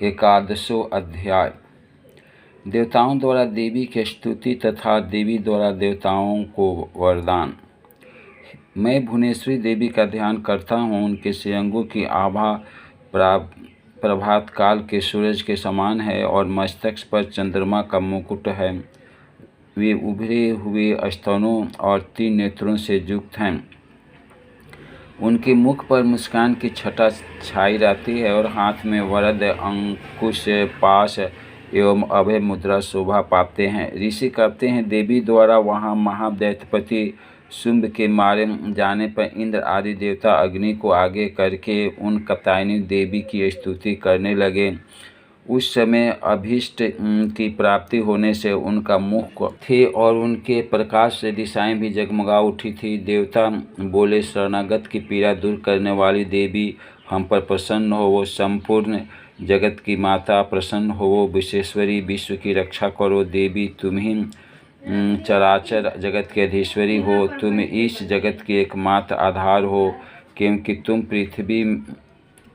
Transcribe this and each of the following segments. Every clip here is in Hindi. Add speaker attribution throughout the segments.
Speaker 1: एकादशों अध्याय। देवताओं द्वारा देवी की स्तुति तथा देवी द्वारा देवताओं को वरदान। मैं भुवनेश्वरी देवी का ध्यान करता हूँ। उनके श्रीअंगों की आभा प्रभात काल के सूरज के समान है और मस्तक पर चंद्रमा का मुकुट है। वे उभरे हुए स्तनों और 3 नेत्रों से युक्त हैं। उनके मुख पर मुस्कान की छटा छाई रहती है और हाथ में वरद, अंकुश, पाश एवं अभय मुद्रा शोभा पाते हैं। ऋषि कहते हैं, देवी द्वारा वहाँ महादैत्यपति शुंभ के मारे जाने पर इंद्र आदि देवता अग्नि को आगे करके उन कात्यायनी देवी की स्तुति करने लगे। उस समय अभीष्ट की प्राप्ति होने से उनका मुख थे और उनके प्रकाश से दिशाएं भी जगमगा उठी थी। देवता बोले, शरणागत की पीड़ा दूर करने वाली देवी, हम पर प्रसन्न हो। वो संपूर्ण जगत की माता, प्रसन्न हो। वो विश्वेश्वरी, विश्व की रक्षा करो। देवी, तुम ही चराचर जगत के अधीश्वरी हो। तुम इस जगत की एकमात्र आधार हो, क्योंकि तुम पृथ्वी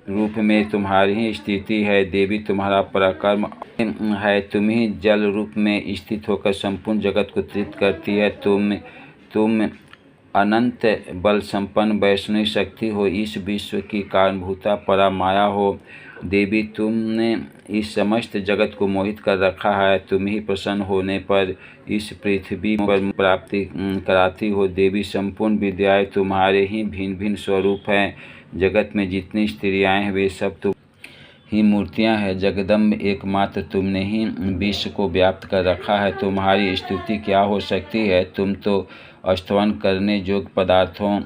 Speaker 1: रूप में तुम्हारी ही स्थिति है। देवी, तुम्हारा पराक्रम है। तुम ही जल रूप में स्थित होकर संपूर्ण जगत को तृप्त करती है। तुम अनंत बल संपन्न वैष्णवी शक्ति हो। इस विश्व की कारणभूता परा माया हो। देवी, तुमने इस समस्त जगत को मोहित कर रखा है। तुम ही प्रसन्न होने पर इस पृथ्वी पर प्राप्ति कराती हो। देवी, संपूर्ण विद्याएं तुम्हारे ही भिन्न भिन्न स्वरूप हैं। जगत में जितनी स्त्रियाँ हैं वे सब तुम ही मूर्तियाँ हैं। जगदम्ब, एकमात्र तुमने ही विश्व को व्याप्त कर रखा है। तुम्हारी स्तुति क्या हो सकती है। तुम तो स्तवन करने योग्य पदार्थों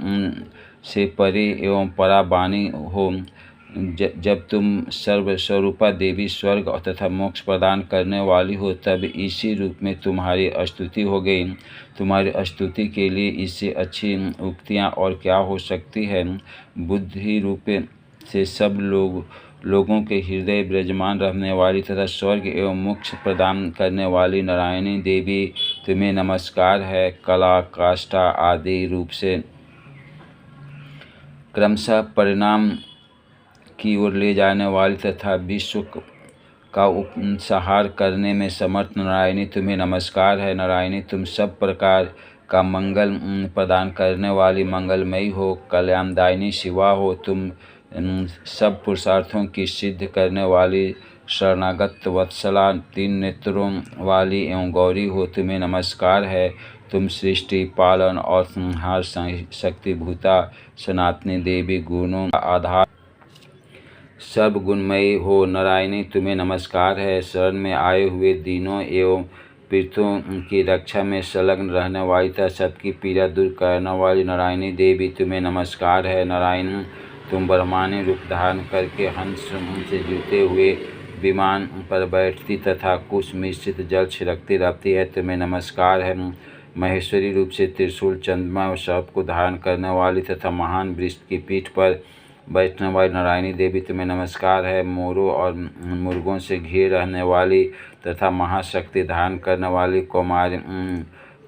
Speaker 1: से परे एवं पराबानी हो। जब तुम सर्वस्वरूपा देवी, स्वर्ग तथा मोक्ष प्रदान करने वाली हो, तब इसी रूप में तुम्हारी स्तुति हो गई। तुम्हारी स्तुति के लिए इससे अच्छी उक्तियाँ और क्या हो सकती है। बुद्धि रूप से सब लोगों के हृदय विराजमान रहने वाली तथा स्वर्ग एवं मोक्ष प्रदान करने वाली नारायणी देवी, तुम्हें नमस्कार है। कला, काष्ठा आदि रूप से क्रमशः परिणाम की ओर ले जाने वाली तथा विश्व का उपसंहार करने में समर्थ नारायणी, तुम्हें नमस्कार है। नारायणी, तुम सब प्रकार का मंगल प्रदान करने वाली मंगलमयी हो। कल्याणदायिनी शिवा हो। तुम सब पुरुषार्थों की सिद्ध करने वाली शरणागत वत्सला, 3 नेत्रों वाली एवं गौरी हो। तुम्हें नमस्कार है। तुम सृष्टि, पालन और संहार शक्तिभूता सनातनी देवी, गुणों का आधार, सर्वगुणमयी हो। नारायणी, तुम्हें नमस्कार है। शरण में आए हुए दीनों एवं पीड़ितों की रक्षा में संलग्न रहने वाली तथा सबकी पीड़ा दूर करने वाली नारायणी देवी, तुम्हें नमस्कार है। नारायणी, तुम ब्रह्मांडी रूप धारण करके हंस से जुते हुए विमान पर बैठती तथा कुश मिश्रित जल छिड़कती रहती है। तुम्हें नमस्कार है। महेश्वरी रूप से त्रिशूल, चंद्रमा और सर्प को धारण करने वाली तथा महान वृक्ष की पीठ पर बैठने वाली नारायणी देवी, तुम्हें नमस्कार है। मोरों और मुर्गों से घिरे रहने वाली तथा महाशक्ति धारण करने वाली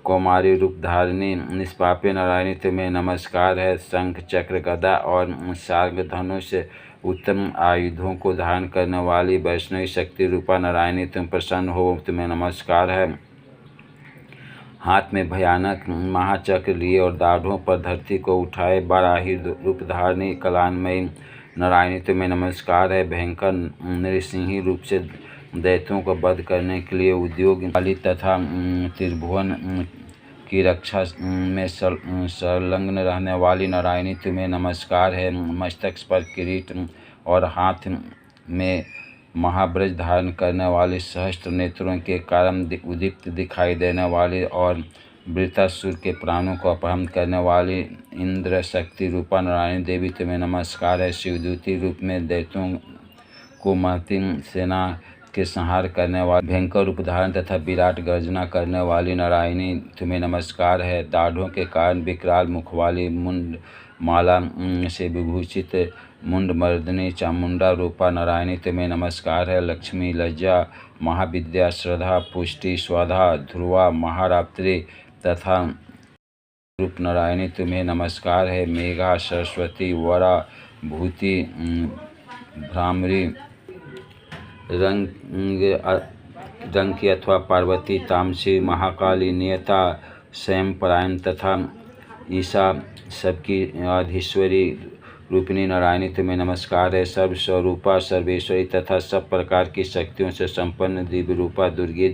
Speaker 1: कौमारी रूप धारिणी निष्पापी नारायणी, तुम्हें नमस्कार है। शंख, चक्र, गदा और सार्ग धनुष उत्तम आयुधों को धारण करने वाली वैष्णवी शक्ति रूपा नारायणी, तुम प्रसन्न हो। तुम्हें नमस्कार है। हाथ में भयानक महाचक्र लिए और दाढ़ों पर धरती को उठाए बाराही रूप धारणी कलान्मयी नारायणी, तुम्हें नमस्कार है। भयंकर नृसिंही रूप से दैत्यों को वध करने के लिए उद्योग वाली तथा त्रिभुवन की रक्षा में संलग्न रहने वाली नारायणी, तुम्हें नमस्कार है। मस्तक पर किरीट और हाथ में महाब्रज धारण करने वाली, सहस्त्र नेत्रों के कारण उदीप्त दिखाई देने वाली और वृत्रासुर के प्राणों को अपहरण करने वाली इंद्र शक्ति रूपा नारायणी देवी, तुम्हें नमस्कार है। शिवदूती रूप में दैत्यों को महती सेना के संहार करने वाली, भयंकर रूप धारण तथा विराट गर्जना करने वाली नारायणी, तुम्हें नमस्कार है। दाढ़ों के कारण विकराल मुख वाली, मुंड माला से विभूषित मुंडमर्दिनी चामुंडा रूपा नारायणी, तुम्हें नमस्कार है। लक्ष्मी, लज्जा, महाविद्या, श्रद्धा, पुष्टि, स्वाधा, ध्रुवा, महारात्रि तथा रूप नारायणी, तुम्हें नमस्कार है। मेघा, सरस्वती, वरा, भूति, भ्रामरी, रंग की अथवा पार्वती, तामसी, महाकाली, नियता, स्वयंपरायण तथा ईशा सबकी अधीश्वरी रूपिणी नारायणी तुम्हें नमस्कार है। सर्वस्वरूपा, सर्वेश्वरी तथा सब प्रकार की शक्तियों से संपन्न दिव्य रूपा दुर्गे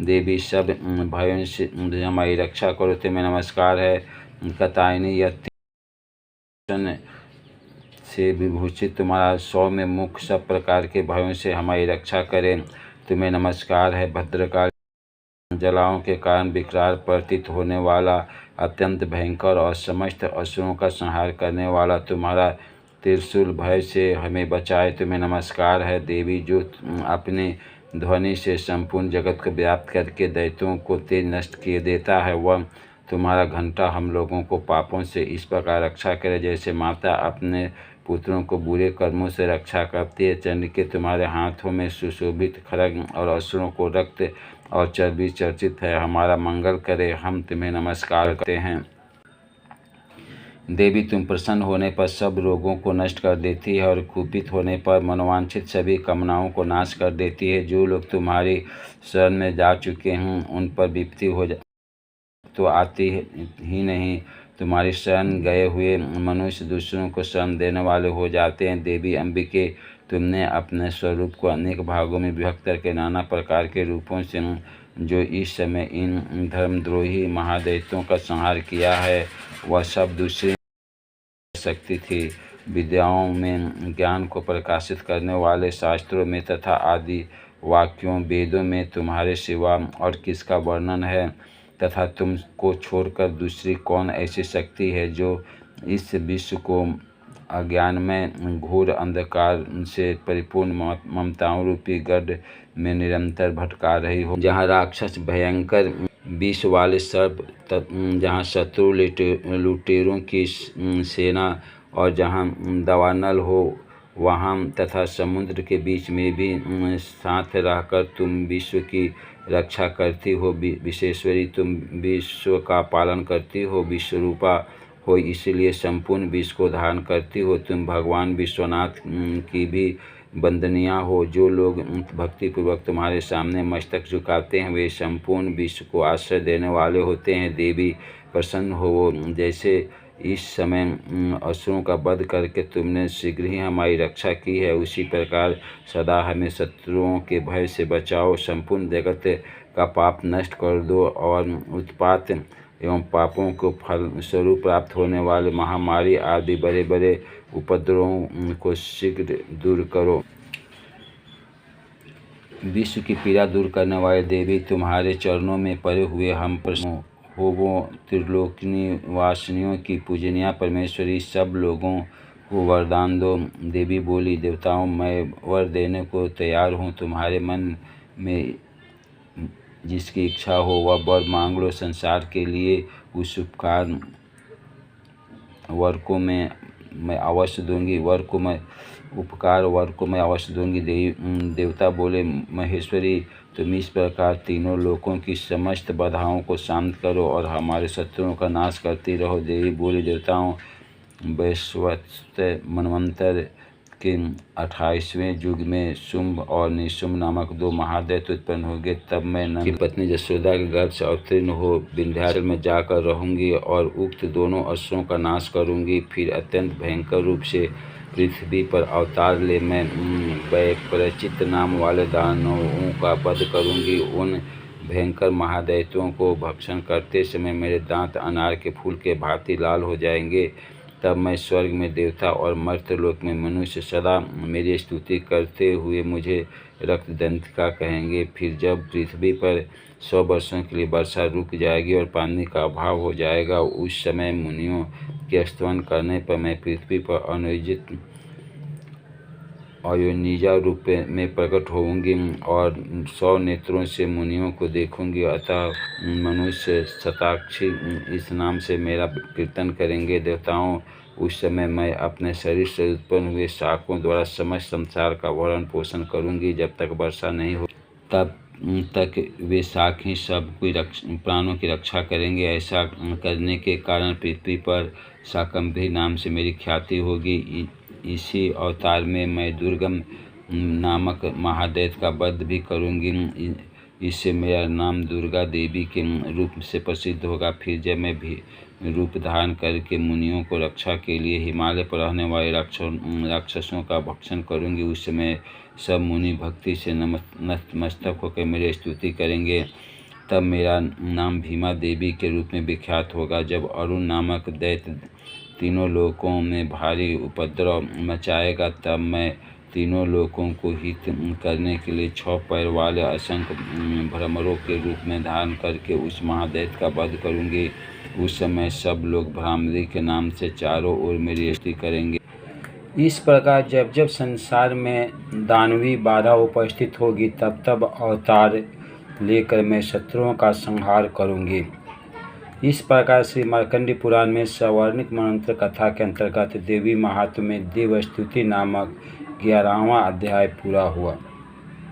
Speaker 1: देवी, सब भयों से हमारी रक्षा करो तुम्हें नमस्कार है। कतायनी से विभूषित तुम्हारा सौम्य मुख सब प्रकार के भयों से हमारी रक्षा करें तुम्हें नमस्कार है। भद्रकाली, जलाओं के कारण विकराल प्रतीत होने वाला, अत्यंत भयंकर और समस्त असुरों का संहार करने वाला तुम्हारा त्रिशूल भय से हमें बचाए तुम्हें नमस्कार है। देवी, जो अपने ध्वनि से संपूर्ण जगत को व्याप्त करके दैत्यों को तेज नष्ट किए देता है, वह तुम्हारा घंटा हम लोगों को पापों से इस प्रकार रक्षा करे जैसे माता अपने पुत्रों को बुरे कर्मों से रक्षा करती है। चंडिके, तुम्हारे हाथों में सुशोभित खड्ग और असुरों को रक्त और चर्बी चर्चित है, हमारा मंगल करे हम तुम्हें नमस्कार करते हैं। देवी, तुम प्रसन्न होने पर सब रोगों को नष्ट कर देती है और कुपित होने पर मनोवांछित सभी कामनाओं को नाश कर देती है। जो लोग तुम्हारी शरण में जा चुके हैं उन पर विपत्ति हो तो आती ही नहीं, तुम्हारी शरण गए हुए मनुष्य दूसरों को शरण देने वाले हो जाते हैं। देवी अंबिके, तुमने अपने स्वरूप को अनेक भागों में विभक्त करके नाना प्रकार के रूपों से जो इस समय इन धर्मद्रोही महादैत्यों का संहार किया है, वह सब दूसरी शक्ति थी। विद्याओं में ज्ञान को प्रकाशित करने वाले शास्त्रों में तथा आदि वाक्यों वेदों में तुम्हारे सिवा और किसका वर्णन है, तथा तुमको छोड़कर दूसरी कौन ऐसी शक्ति है जो इस विश्व को अज्ञान में घोर अंधकार से परिपूर्ण ममताओं रूपी गड्ढ में निरंतर भटका रही हो, जहाँ राक्षस, भयंकर विष वाले सर्प, जहाँ शत्रु लुटेरों की सेना और जहाँ दावानल हो वहाँ, तथा समुद्र के बीच में भी साथ रहकर तुम विश्व की रक्षा करती हो। विश्वेश्वरी, तुम विश्व का पालन करती हो, विश्वरूपा हो इसलिए संपूर्ण विश्व को धारण करती हो। तुम भगवान विश्वनाथ की भी वंदनीय हो। जो लोग भक्तिपूर्वक तुम्हारे सामने मस्तक झुकाते हैं वे संपूर्ण विश्व को आश्रय देने वाले होते हैं। देवी, प्रसन्न हो जैसे इस समय असुरों का वध करके तुमने शीघ्र ही हमारी रक्षा की है, उसी प्रकार सदा हमें शत्रुओं के भय से बचाओ। संपूर्ण जगत का पाप नष्ट कर दो और उत्पात एवं पापों को फल स्वरूप प्राप्त होने वाले महामारी आदि बड़े बड़े उपद्रवों को शीघ्र दूर करो। विश्व की पीड़ा दूर करने वाले देवी, तुम्हारे चरणों में पड़े हुए हम प्रसन्न हो। वो त्रिलोकनी वासिनियों की पूजनीय परमेश्वरी, सब लोगों को वरदान दो। देवी बोली, देवताओं, मैं वर देने को तैयार हूँ। तुम्हारे मन में जिसकी इच्छा हो वह वर मांग लो। संसार के लिए उस उपकार वर को मैं अवश्य दूंगी। वर को मैं अवश्य दूंगी। देवता बोले, महेश्वरी, तुम इस प्रकार तीनों लोकों की समस्त बाधाओं को शांत करो और हमारे शत्रुओं का नाश करती रहो। देवी बोली, देवताओं, वैश्वत मनवंतर के 28वें युग में शुंभ और निशुंभ नामक 2 महादैत्य उत्पन्न होंगे। तब मैं नंद की पत्नी जसोदा के गर्भ से अवतीर्ण हो विंध्याचल में जाकर रहूंगी और उक्त दोनों असुरों का नाश करूंगी। फिर अत्यंत भयंकर रूप से पृथ्वी पर अवतार ले मैं वैपरिचित नाम वाले दानवों का वध करूंगी। उन भयंकर महादैत्यों को भक्षण करते समय मेरे दांत अनार के फूल के भांति लाल हो जाएंगे। तब मैं स्वर्ग में देवता और मर्त्यलोक में मनुष्य सदा मेरी स्तुति करते हुए मुझे रक्तदंतिका कहेंगे। फिर जब पृथ्वी पर 100 वर्षों के लिए वर्षा रुक जाएगी और पानी का अभाव हो जाएगा, उस समय मुनियों के स्तवन करने पर मैं पृथ्वी पर अयोनिजा रूप में प्रकट होंगी और 100 नेत्रों से मुनियों को देखूंगी। अतः मनुष्य शताक्षी इस नाम से मेरा कीर्तन करेंगे। देवताओं, उस समय मैं अपने शरीर से उत्पन्न हुए शाकों द्वारा समस्त संसार का भरण पोषण करूंगी। जब तक वर्षा नहीं हो तब तक वे शाक ही सब कोई प्राणों की रक्षा करेंगे। ऐसा करने के कारण पृथ्वी पर शाकंभरी नाम से मेरी ख्याति होगी। इसी अवतार में मैं दुर्गम नामक महादैत्य का वध भी करूँगी। इससे मेरा नाम दुर्गा देवी के रूप से प्रसिद्ध होगा। फिर जब मैं भी रूप धारण करके मुनियों को रक्षा के लिए हिमालय पर रहने वाले राक्षसों का भक्षण करूँगी, उस समय सब मुनि भक्ति से नतमस्तक होकर मेरी स्तुति करेंगे। तब मेरा नाम भीमा देवी के रूप में विख्यात होगा। जब अरुण नामक दैत्य तीनों लोकों में भारी उपद्रव मचाएगा, तब मैं तीनों लोकों को हित करने के लिए 6 पैर वाले असंख्य भ्रमरों के रूप में धारण करके उस महादैत्य का वध करूँगी। उस समय सब लोग भ्रामरी के नाम से चारों ओर मेरी स्तुति करेंगे। इस प्रकार जब जब संसार में दानवी बाधा उपस्थित होगी, तब तब अवतार लेकर मैं शत्रुओं का संहार करूँगी। इस प्रकार श्री मार्कंडेय पुराण में सवर्णिक मनंत्र कथा के अंतर्गत देवी महात्म्य में देवस्तुति नामक 11वां अध्याय पूरा हुआ।